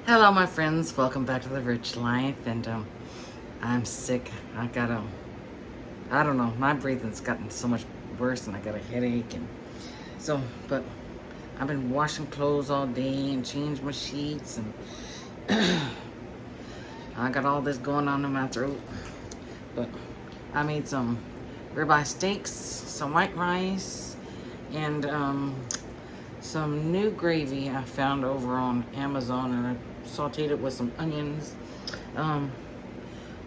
Hello, my friends. Welcome back to the Rich Life. And I'm sick. I don't know. My breathing's gotten so much worse, and I got a headache. And so, but I've been washing clothes all day and changed my sheets, and I got all this going on in my throat. But I made some ribeye steaks, some white rice, and some new gravy I found over on Amazon, and I sauteed it with some onions. Um,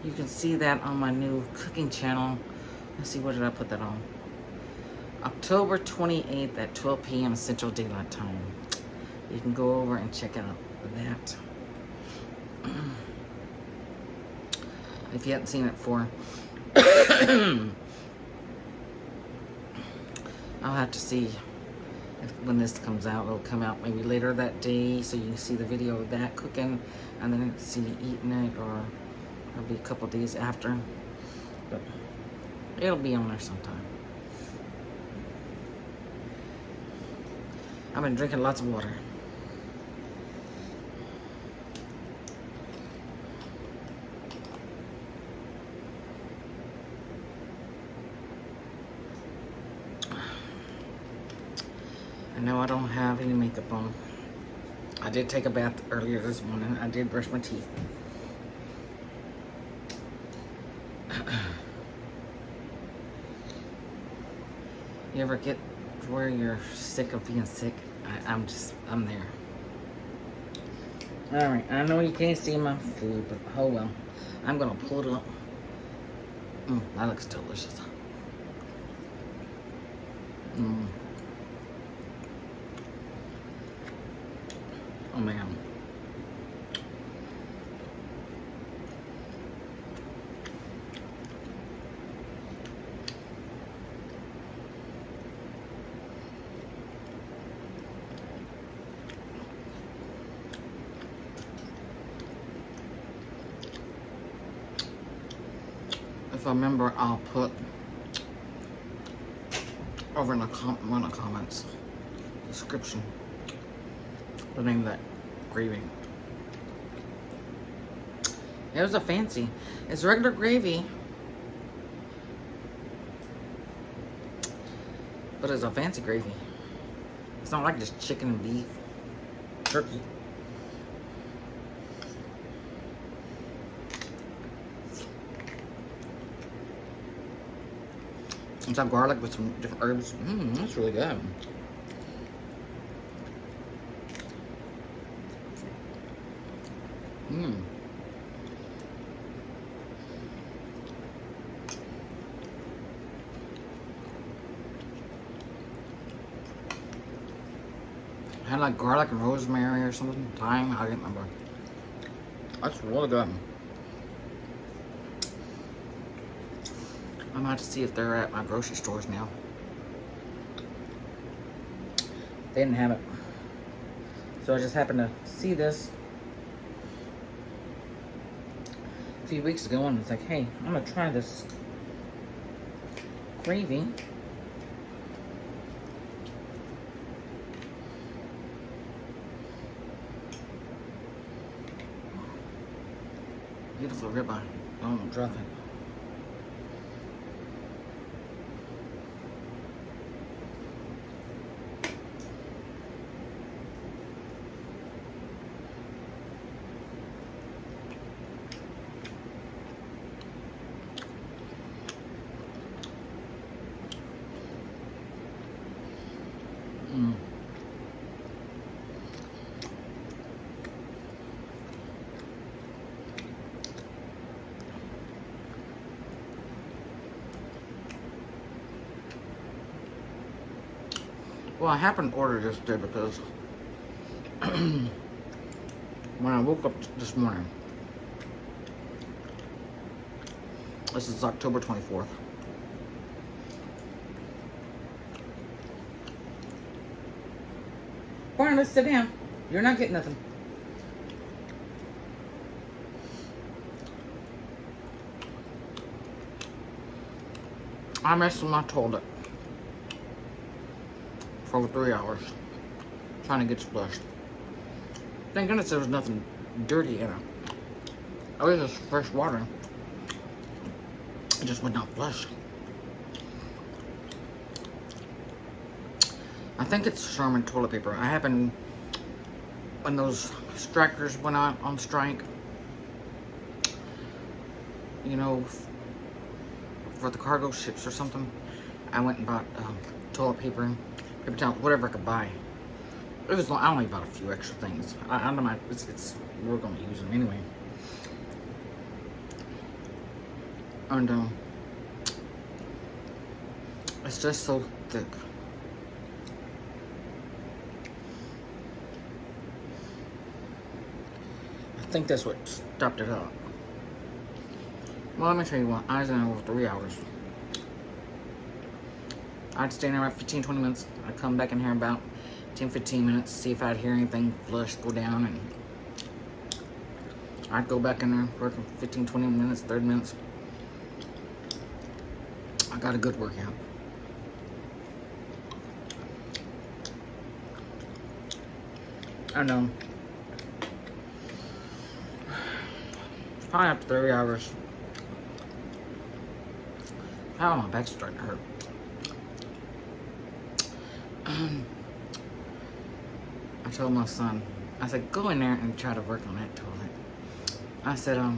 you can see that on my new cooking channel. Let's see, what did I put that on? October 28th at 12 p.m. Central Daylight Time. You can go over and check out that. If you haven't seen it before. I'll have to see when this comes out. It'll come out maybe later that day, so you can see the video of that cooking, and then see eating it, or it'll be a couple days after. But it'll be on there sometime. I've been drinking lots of water. I know I don't have any makeup on. I did take a bath earlier this morning. I did brush my teeth. You ever get to where you're sick of being sick? I'm there. Alright, I know you can't see my food, but oh well. I'm gonna pull it up. That looks delicious. Oh man. If I remember, I'll put over in one of the comments description the name of that gravy. It was a fancy. It's regular gravy, but it's a fancy gravy. It's not like just chicken and beef, turkey. It's got garlic with some different herbs. That's really good. Had like garlic and rosemary or something. Thyme, I can't remember. That's really good. I'm gonna have to see if they're at my grocery stores now. They didn't have it. So I just happened to see this a few weeks ago, and it's like, hey, I'm gonna try this gravy. Beautiful ribeye. Don't drop it. Well, I happened to order this today because when I woke up this morning, this is October 24th. Fine, let's sit down. You're not getting nothing. I messed with my toilet for over 3 hours trying to get flushed. Thank goodness there was nothing dirty in it. Oh, this is fresh water. It just would not flush. I think it's Charmin toilet paper. I happened when those strikers went on strike, you know, for the cargo ships or something. I went and bought toilet paper, paper towel, whatever I could buy. It was, I only bought a few extra things. I don't know, we're gonna use them anyway. And it's just so thick. I think that's what stopped it up. Well, let me tell you what, I was in there for 3 hours. I'd stay in there about 15-20 minutes. I'd come back in here about 10-15 minutes, see if I'd hear anything flush, go down, and I'd go back in there, work for 15-20 minutes, 30 minutes. I got a good workout. I know. Probably after 3 hours. Oh, my back's starting to hurt. I told my son, I said, go in there and try to work on that toilet. I said, I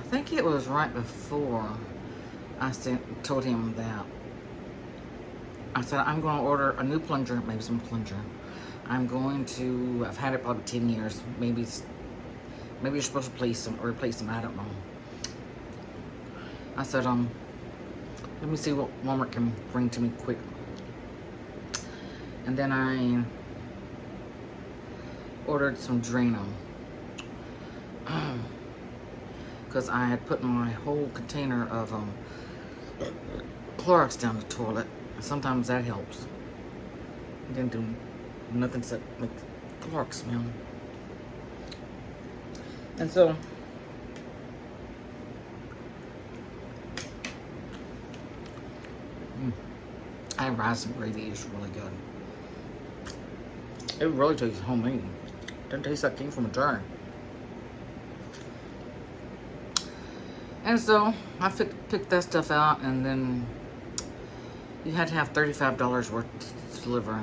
think it was right before I told him that. I said, I'm going to order a new plunger, maybe some plunger. I've had it probably 10 years. Maybe you're supposed to replace them, I don't know. I said, let me see what Walmart can bring to me quick. And then I ordered some Drano. Because I had put my whole container of Clorox down the toilet. Sometimes that helps. It didn't do nothing except make Clorox smell. And so I have rice and gravy. It's really good. It really tastes homemade. Doesn't taste like it came from a jar. And so I picked that stuff out, and then you had to have $35 worth to deliver.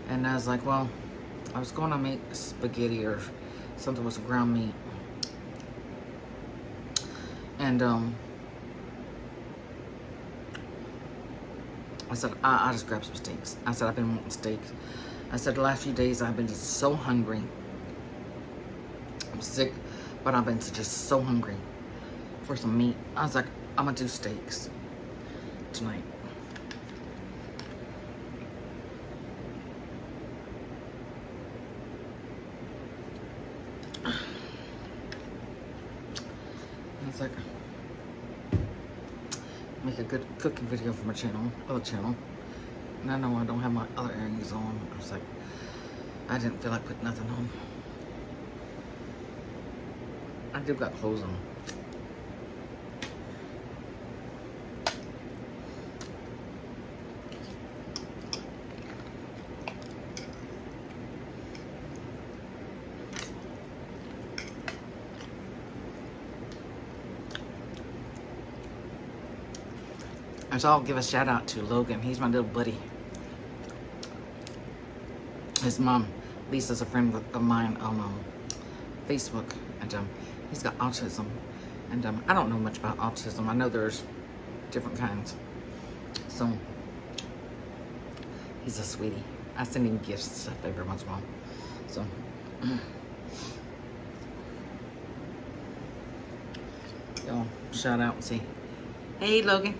And I was like, well, I was going to make spaghetti or something with some ground meat. And I said, I'll just grab some steaks. I said, I've been wanting steaks. I said, the last few days I've been just so hungry. I'm sick, but I've been just so hungry for some meat. I was like, I'm gonna do steaks tonight. I was like, make a good cooking video for my other channel. And I know I don't have my other earrings on. I was like, I didn't feel like putting nothing on. I do got clothes on. And so I'll give a shout out to Logan. He's my little buddy. His mom, Lisa's a friend of mine on Facebook, and he's got autism. And I don't know much about autism. I know there's different kinds. So he's a sweetie. I send him gifts and stuff every once in a while. So y'all shout out and say, hey Logan.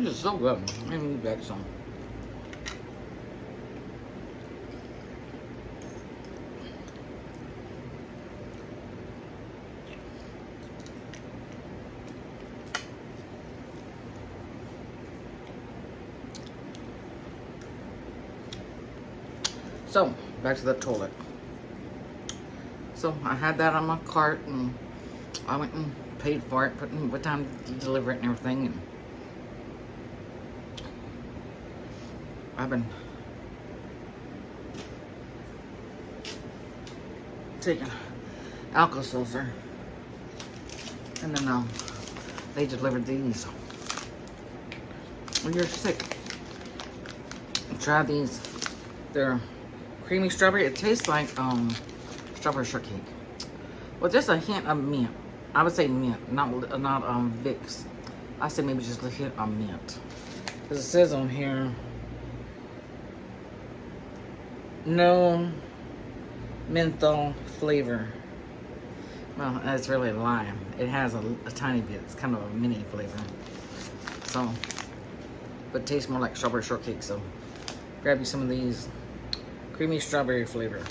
This is so good. Let me get some. So, back to the toilet. So, I had that on my cart, and I went and paid for it, put what time to deliver it and everything. And I've been taking Alka-Seltzer, and then they delivered these. When you're sick, try these. They're creamy strawberry. It tastes like strawberry shortcake. Well, just a hint of mint. I would say mint, not Vicks. I say maybe just a hint of mint. Because it says on here, no menthol flavor. Well, that's really lime. It has a tiny bit. It's kind of a mini flavor. So, but it tastes more like strawberry shortcake. So, grab you some of these. Creamy strawberry flavor.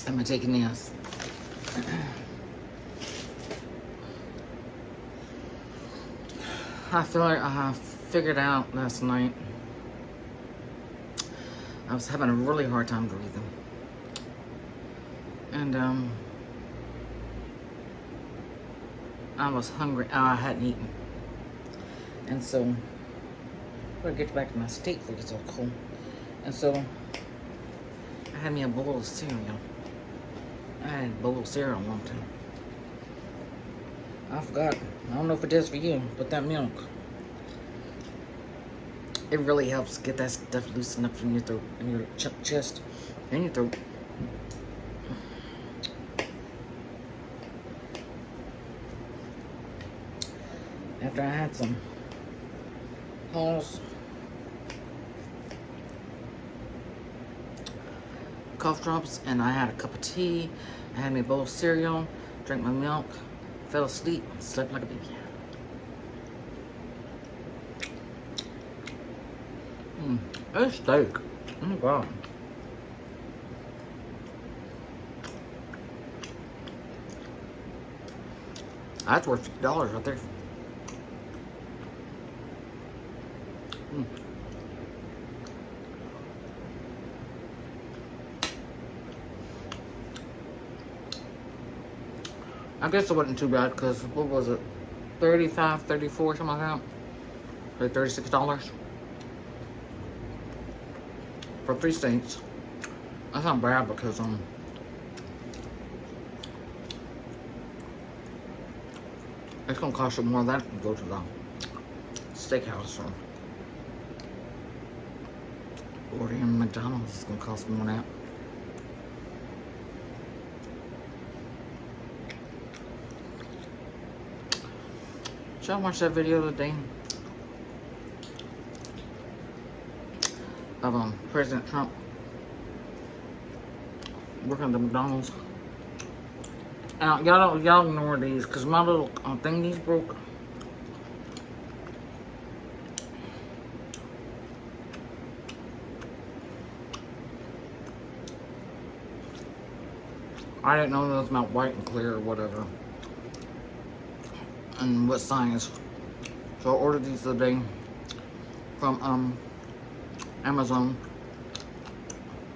I'm taking this. I feel like I figured out last night I was having a really hard time breathing. And I was hungry. I hadn't eaten. And so I'm gonna get back to my steak food. It's all cool. And so I had me a bowl of cereal. I had a bowl of cereal one time. I forgot. I don't know if it does for you, but that milk, it really helps get that stuff loosened up from your throat, and your chest, and your throat. After I had some Halls cough drops, and I had a cup of tea, I had me a bowl of cereal, drank my milk, fell asleep, slept like a baby. It's steak. Oh my god. That's worth $50 right there. I guess it wasn't too bad because what was it? 35, 34, something like that. Like $36 for 3 steaks. That's not bad because it's gonna cost you more than that to go to the steakhouse or ordering McDonald's. It's gonna cost more than that. Did y'all watch that video the other day of President Trump working at the McDonald's? And y'all ignore these because my little thingies broke. I didn't know that was not white and clear or whatever. And what size. So I ordered these the other day from Amazon.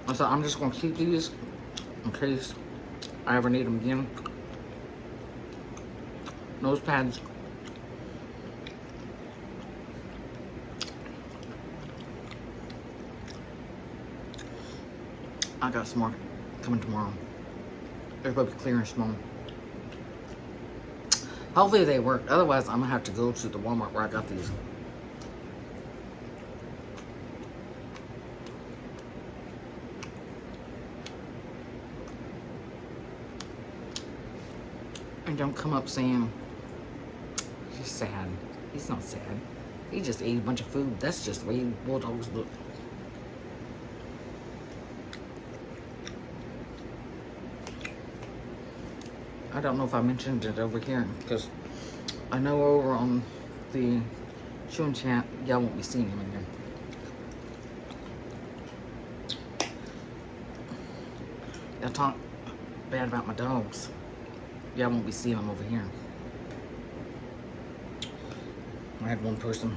I said I'm just gonna keep these in case I ever need them again. Nose pads. I got some more coming tomorrow. They're supposed to be clear and small. Hopefully they work. Otherwise, I'm gonna have to go to the Walmart where I got these. And don't come up saying he's sad. He's not sad. He just ate a bunch of food. That's just the way bulldogs look. I don't know if I mentioned it over here because I know over on the chewing chat y'all won't be seeing him in there. Y'all talk bad about my dogs. Y'all won't be seeing them over here. I had one person.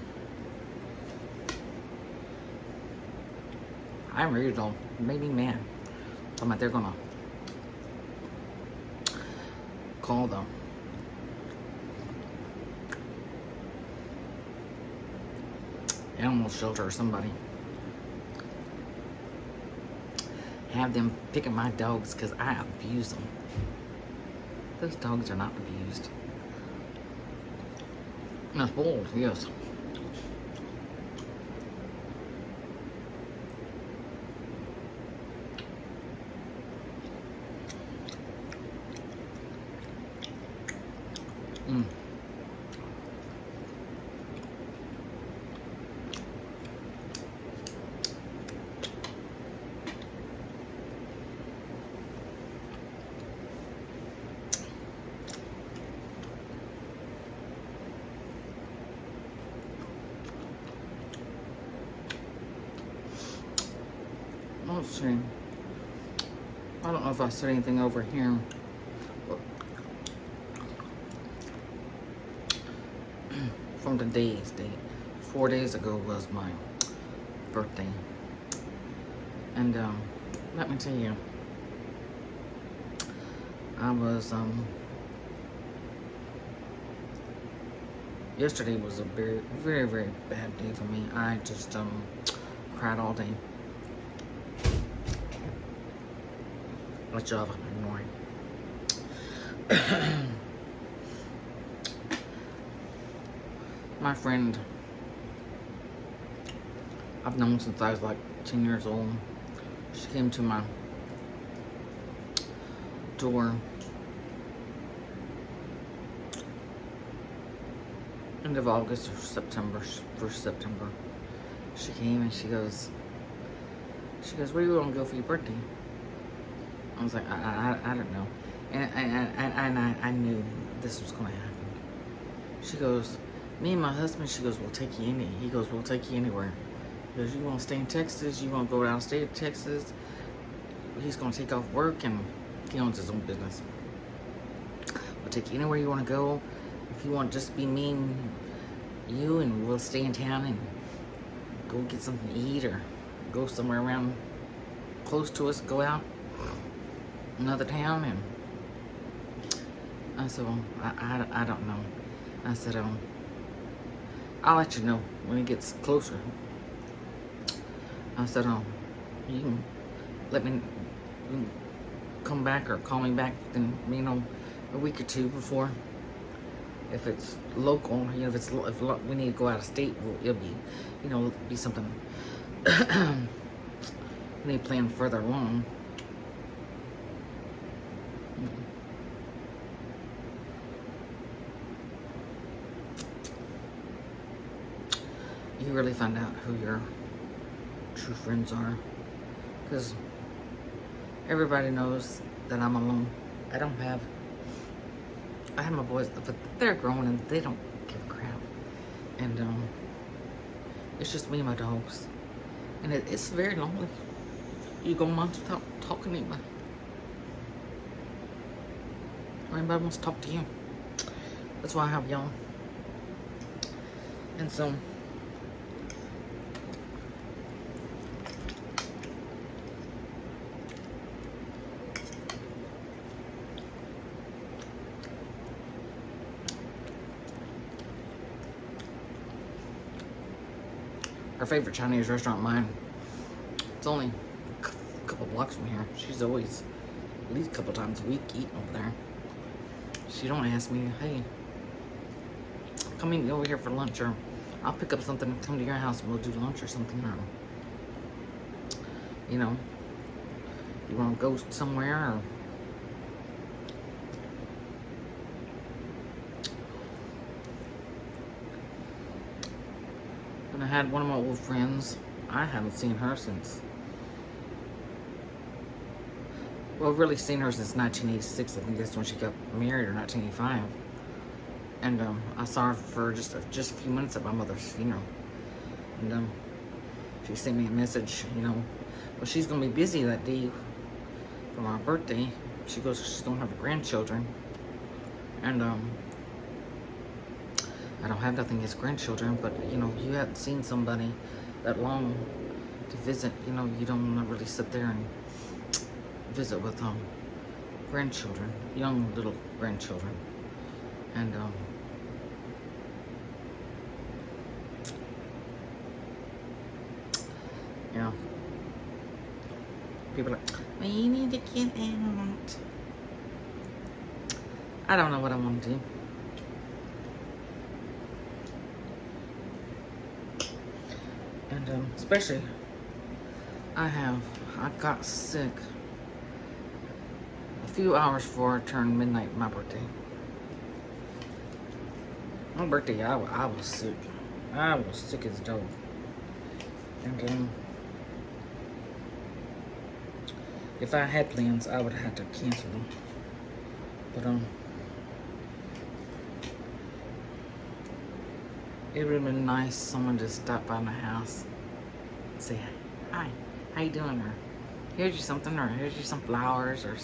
I really don't. Made me mad. Talking about they're gonna call the animal shelter or somebody. Have them picking my dogs because I abuse them. Those dogs are not abused. Not spoiled, yes. Mm. Let's see. I don't know if I said anything over here. From today's date. 4 days ago was my birthday. And let me tell you, I was yesterday was a very, very, very bad day for me. I just cried all day. What job I'm annoying. My friend I've known since I was like 10 years old. She came to my door end of August or September, 1st September. She came and she goes, where you gonna go for your birthday? I was like, I don't know. And I knew this was gonna happen. She goes, me and my husband, she goes, we'll take you anywhere. He goes, we'll take you anywhere. He goes, you want to stay in Texas? You want to go downstate of Texas? He's going to take off work and he owns his own business. We'll take you anywhere you want to go. If you want to just be me and you, and we'll stay in town and go get something to eat or go somewhere around close to us, go out another town. And I said, well, I don't know. I said, I'll let you know when it gets closer. I said, you can let me you can come back or call me back in, a week or two before. If it's local, if we need to go out of state, it'll be, be something we need to plan further along. You really find out who your true friends are, because everybody knows that I'm alone. I have my boys, but they're grown and they don't give a crap. And it's just me and my dogs, and it's very lonely. You go months without talking to anybody, or anybody wants to talk to you. That's why I have y'all. And so her favorite Chinese restaurant, mine, it's only a couple blocks from here. She's always at least a couple times a week eating over there. She don't ask me, hey, come in over here for lunch, or I'll pick up something and come to your house and we'll do lunch or something, or you want to go somewhere, or and I had one of my old friends. I haven't seen her since, well, really seen her since 1986. I think that's when she got married, or 1985. And I saw her for just a few minutes at my mother's funeral. And she sent me a message, well, she's gonna be busy that day for my birthday. She goes, she's gonna have grandchildren. And I don't have nothing against grandchildren, but you haven't seen somebody that long to visit. You don't want to really sit there and visit with grandchildren, young little grandchildren. And People are like, well, you need to get out. I don't know what I want to do. And especially, I got sick a few hours before I turned midnight my birthday. My birthday, I was sick. I was sick as dope. And if I had plans, I would have had to cancel them. But it would have been nice someone to stop by my house and say, hi, how you doing? Or here's you something, or here's you some flowers, or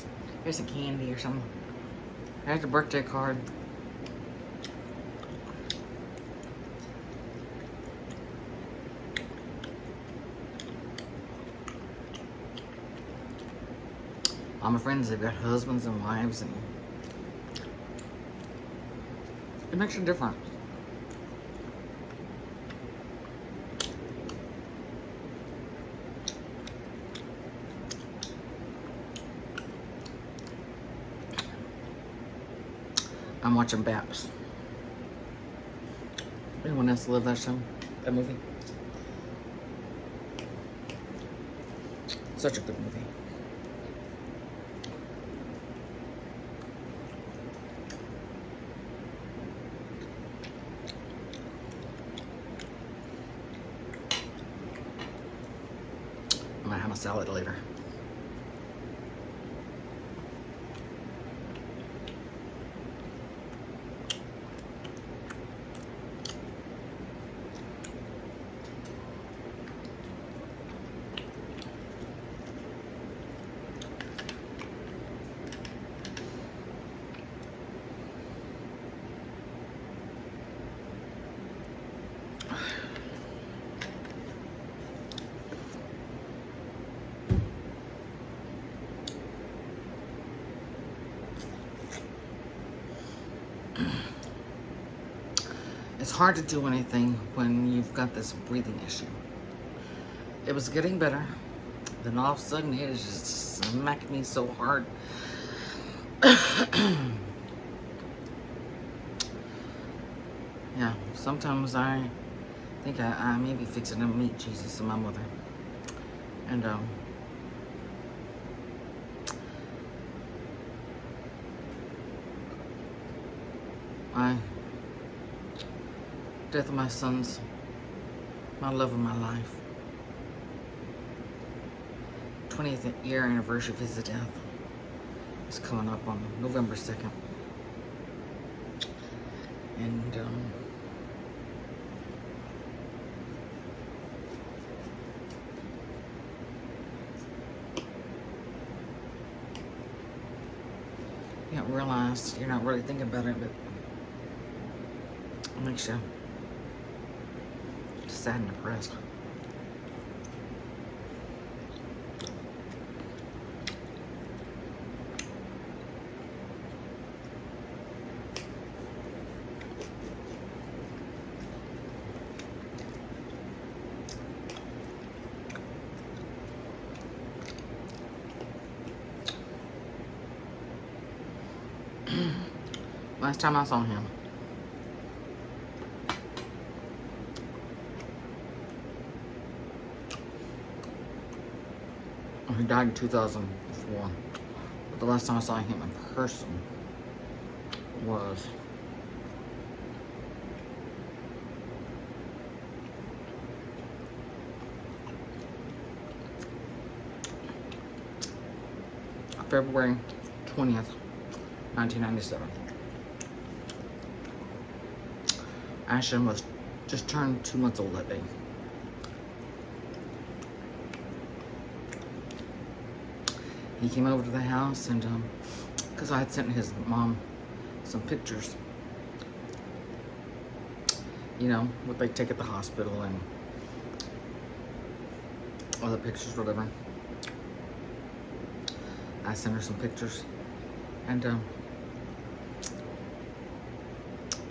here's some candy or something. Here's a birthday card. All my friends, they've got husbands and wives, and it makes a difference. I'm watching Baps. Anyone else love that show? That movie? Such a good movie. I'm gonna have a salad later. It's hard to do anything when you've got this breathing issue. It was getting better, then all of a sudden it is just smacking me so hard. Yeah, sometimes I think I may be fixing to meet Jesus and my mother. And death of my sons, my love of my life. 20th year anniversary of his death is coming up on November 2nd. And you don't realize, you're not really thinking about it, but it makes you sad and depressed. Last time I saw him, he died in 2004. But the last time I saw him in person was February 20th, 1997. Ashton was just turned 2 months old that day. He came over to the house, and because I had sent his mom some pictures, you know, what they take at the hospital and other pictures, whatever. I sent her some pictures, and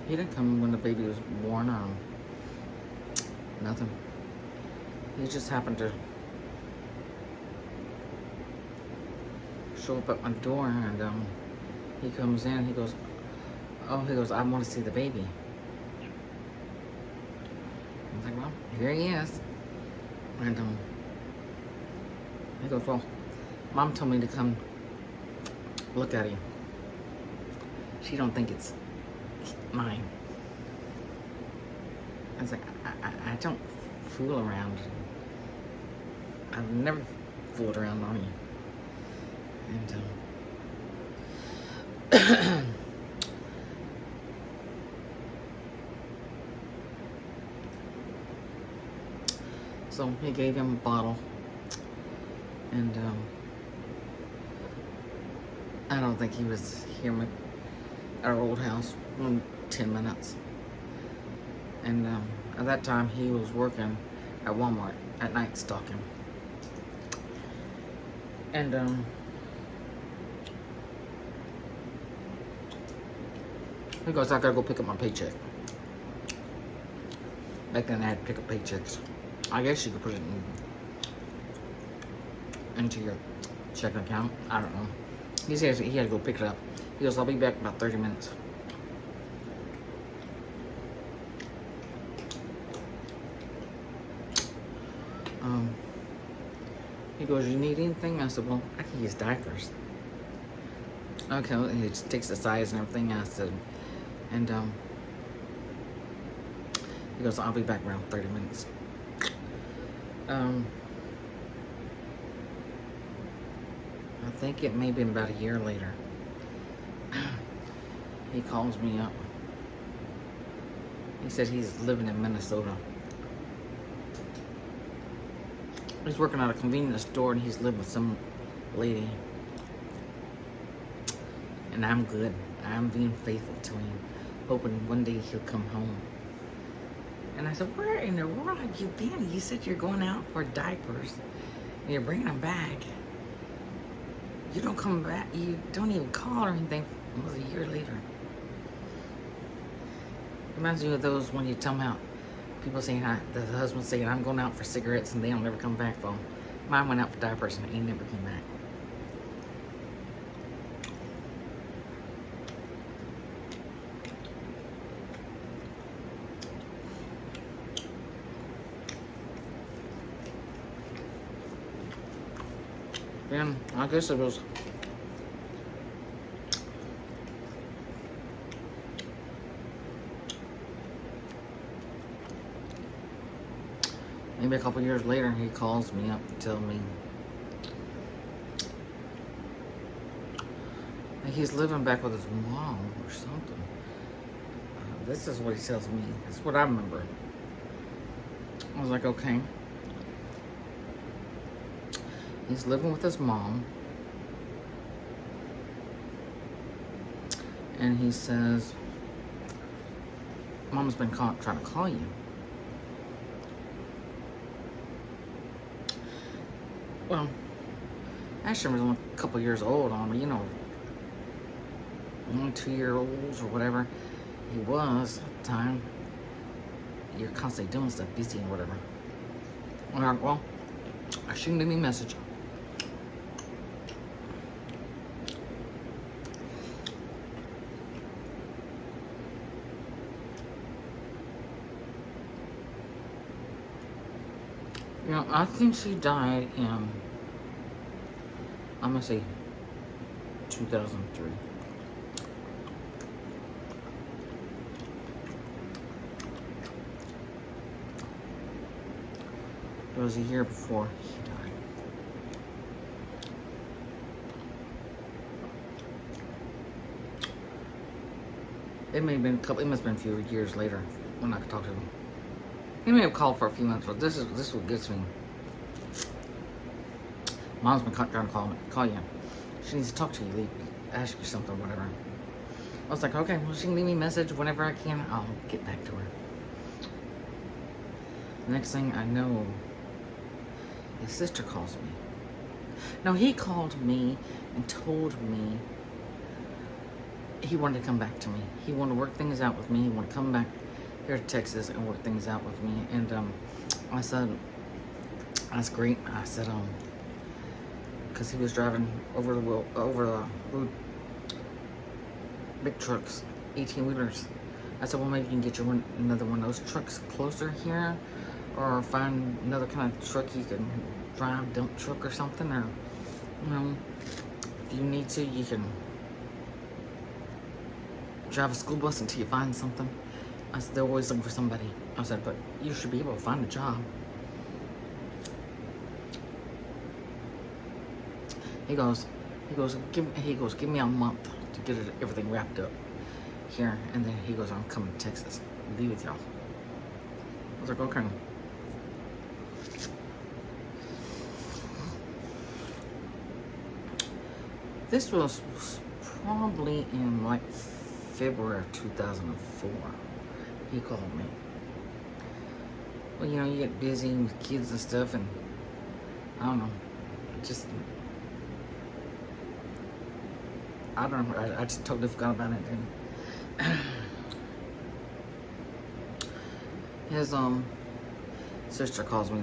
he didn't come when the baby was born or nothing. He just happened to show up at my door, and he comes in. He goes, "Oh," he goes, "I want to see the baby." I was like, "Well, here he is." And he goes, "Well, Mom told me to come look at him. She don't think it's mine." I was like, I don't fool around. I've never fooled around on you. And so he gave him a bottle, and I don't think he was here at our old house in 10 minutes. And at that time, he was working at Walmart at night stocking. And he goes, "I gotta go pick up my paycheck." Back then, I had to pick up paychecks. I guess you could put it into your checking account. I don't know. He says he had to go pick it up. He goes, "I'll be back in about 30 minutes. He goes, "You need anything?" I said, "Well, I can use diapers." Okay, well, he just takes the size and everything. I said, and he goes, "I'll be back around 30 minutes. I think it may have been about a year later. He calls me up. He said he's living in Minnesota. He's working at a convenience store, and he's living with some lady. And I'm good. I'm being faithful to him, hoping one day he'll come home. And I said, "Where in the world have you been? You said you're going out for diapers, and you're bringing them back. You don't come back. You don't even call or anything." It was a year later. Reminds me of those when you tell them out. People saying, the husband saying, "I'm going out for cigarettes," and they don't never come back. Well, mine went out for diapers, and he never came back. Then I guess it was maybe a couple years later, he calls me up to tell me that he's living back with his mom or something. This is what he tells me. This is what I remember. I was like, okay. He's living with his mom. And he says, "Mom's been trying to call you." Well, Ashton was only a couple years old on me, 1, 2-year-olds or whatever he was at the time. You're constantly doing stuff, busy and whatever. I'm like, well, I shouldn't leave me a message. I think she died in, I'm gonna say 2003. It was a year before he died. It may have been it must have been a few years later when I could talk to him. He may have called for a few months, but this is what gets me. Mom's been trying to call you. She needs to talk to you, ask you something, whatever. I was like, okay, well, she can leave me a message whenever I can. I'll get back to her. Next thing I know, his sister calls me. No, he called me and told me he wanted to come back to me. He wanted to work things out with me. He wanted to come back here to Texas and work things out with me. And I said, that's great. I said, because he was driving over the road, big trucks, 18-wheelers. I said, well, maybe you can get you another one of those trucks closer here, or find another kind of truck you can drive, dump truck or something, or, you know, if you need to, you can drive a school bus until you find something. I said, they're always looking for somebody. I said, but you should be able to find a job. He goes, give me a month to get everything wrapped up here, and then he goes, I'm coming to Texas, be with y'all. I was like, okay. This was probably in like February of 2004. He called me. Well, you know, you get busy with kids and stuff, and I don't know, just, I don't know, I just totally forgot about it. And his sister calls me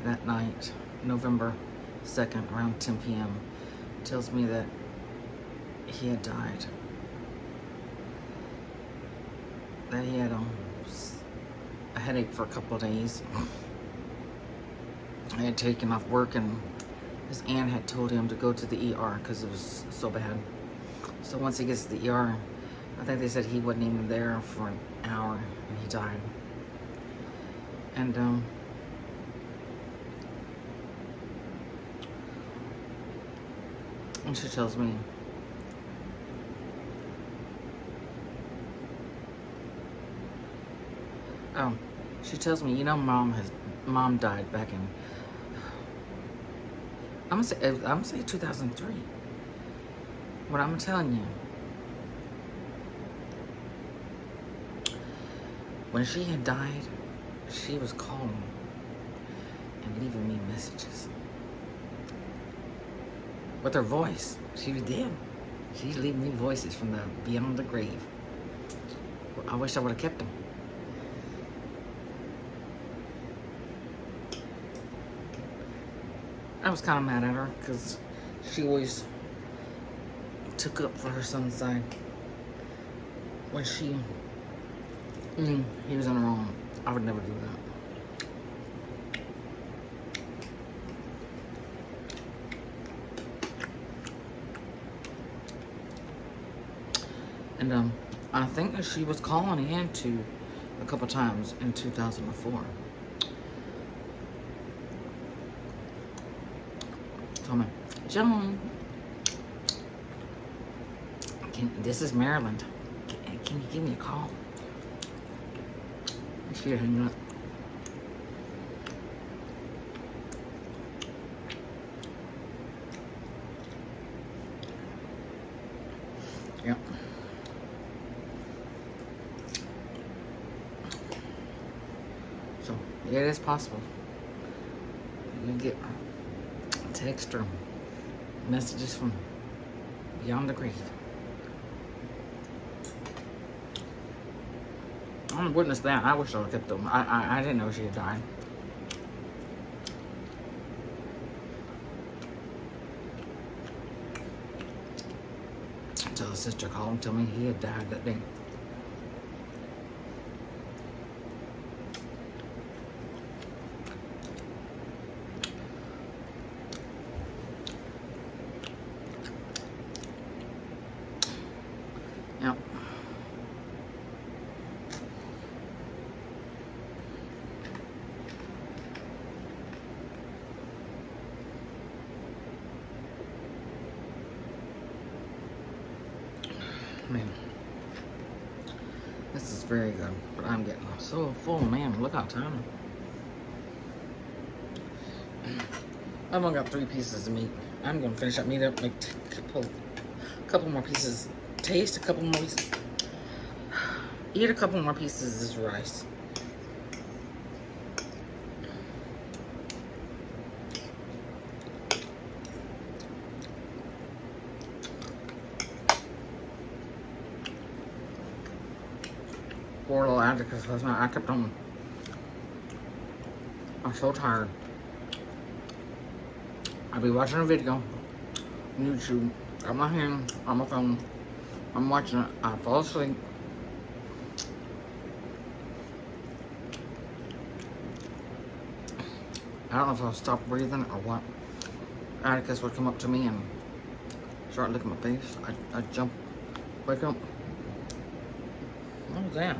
that night, November 2nd, around 10 p.m. tells me that he had died. That he had a headache for a couple of days. I had taken off work, and his aunt had told him to go to the ER because it was so bad. So once he gets to the ER, I think they said he wasn't even there for an hour, and he died. And she tells me, you know, mom died back in, I'm gonna say 2003. What I'm telling you, when she had died, she was calling and leaving me messages with her voice. She was dead. She's leaving me voices from the beyond the grave. I wish I would have kept them. I was kind of mad at her because she always took up for her son's side when she knew he was in the wrong. I would never do that. And I think that she was calling in to a couple times in 2004. Told me, Joan, this is Maryland. Can you give me a call? She hung up. Yep. So it is possible. You get text or messages from beyond the grave. I don't witness that. I wish I would have kept them. I didn't know she had died. Until the sister called and told me he had died that day. Yep. Man, this is very good, but I'm getting so full, man. Look how time. I've only got 3 pieces of meat. I'm gonna finish that meat up, make a couple more pieces. Taste a couple more pieces. Eat a couple more pieces of this rice. Or a little after because last night I kept on. I'm so tired. I'll be watching a video YouTube. I'm not here on my phone. I'm watching it. I fall asleep. I don't know if I'll stop breathing or what. Atticus would come up to me and start licking my face. I'd jump, wake up. What was that?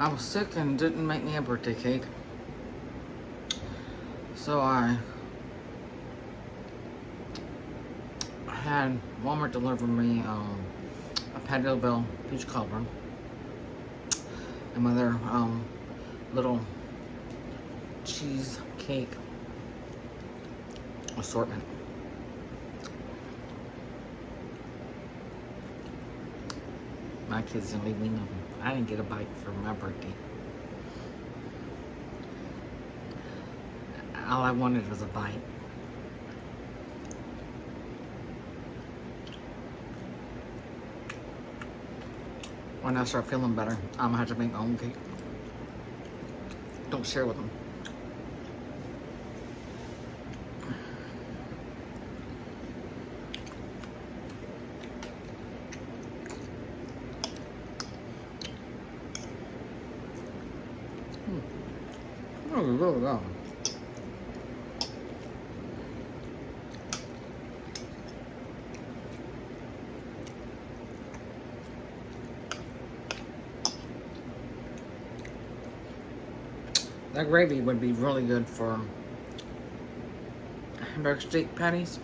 I was sick and didn't make me a birthday cake. So I had Walmart deliver me a Patio Bell peach cobbler and my other little cheesecake assortment. My kids didn't leave me nothing. I didn't get a bite for my birthday. All I wanted was a bite. When I start feeling better, I'm gonna have to make my own cake. Don't share with them. Oh, really good. That gravy would be really good for hamburger steak patties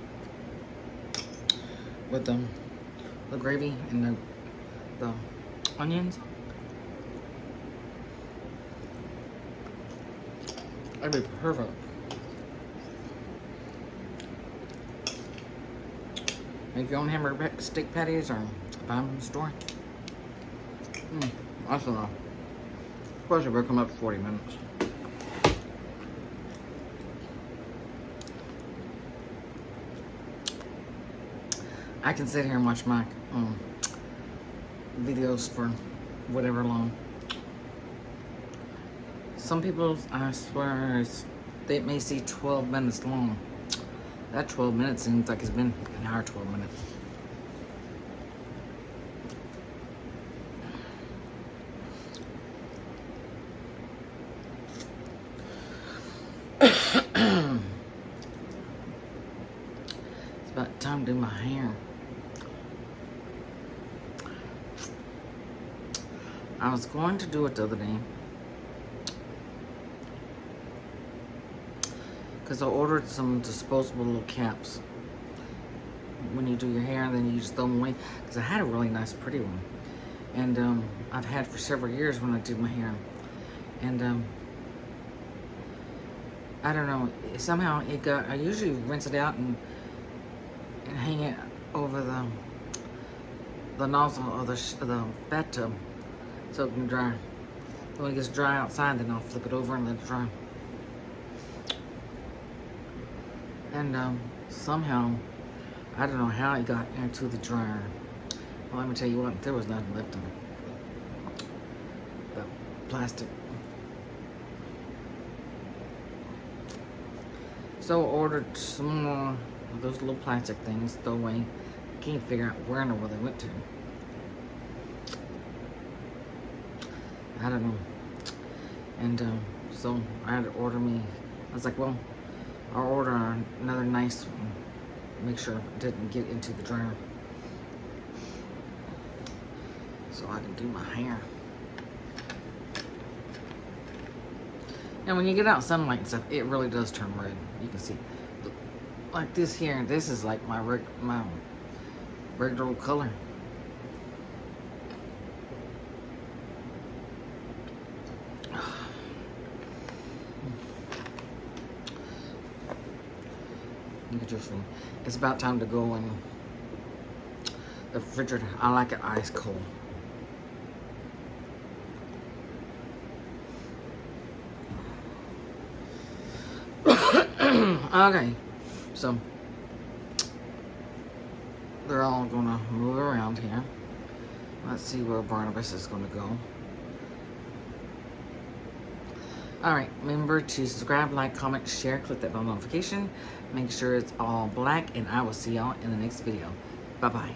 with the gravy and the onions. That'd be perfect. Make your own hamburger steak patties or buy them from the store. That's enough. Of course, it will come up to 40 minutes. I can sit here and watch my videos for whatever long. Some people, I swear, they may see 12 minutes long. That 12 minutes seems like it's been an hour, 12 minutes. It's about time to do my hair. I was going to do it the other day because I ordered some disposable little caps when you do your hair, and then you just throw them away, because I had a really nice pretty one, and I've had for several years when I do my hair, and I don't know, somehow it got, I usually rinse it out and hang it over the nozzle of the bathtub so it can dry. When it gets dry outside, then I'll flip it over and let it dry. And somehow, I don't know how it got into the dryer. Well, let me tell you what, there was nothing left of it. But plastic. So I ordered some more of those little plastic things, throw away. Can't figure out where in the world they went to. I don't know. And so I had to order me, I was like, well, I'll order another nice one. Make sure it didn't get into the dryer, so I can do my hair. And when you get out in sunlight and stuff, it really does turn red. You can see, like this here. This is like my regular color. Interesting. It's about time to go in the refrigerator. I like it ice cold. Okay, so they're all gonna move around here. Let's see where Barnabas is gonna go. Alright, remember to subscribe, like, comment, share, click that bell notification. Make sure it's all black, and I will see y'all in the next video. Bye-bye.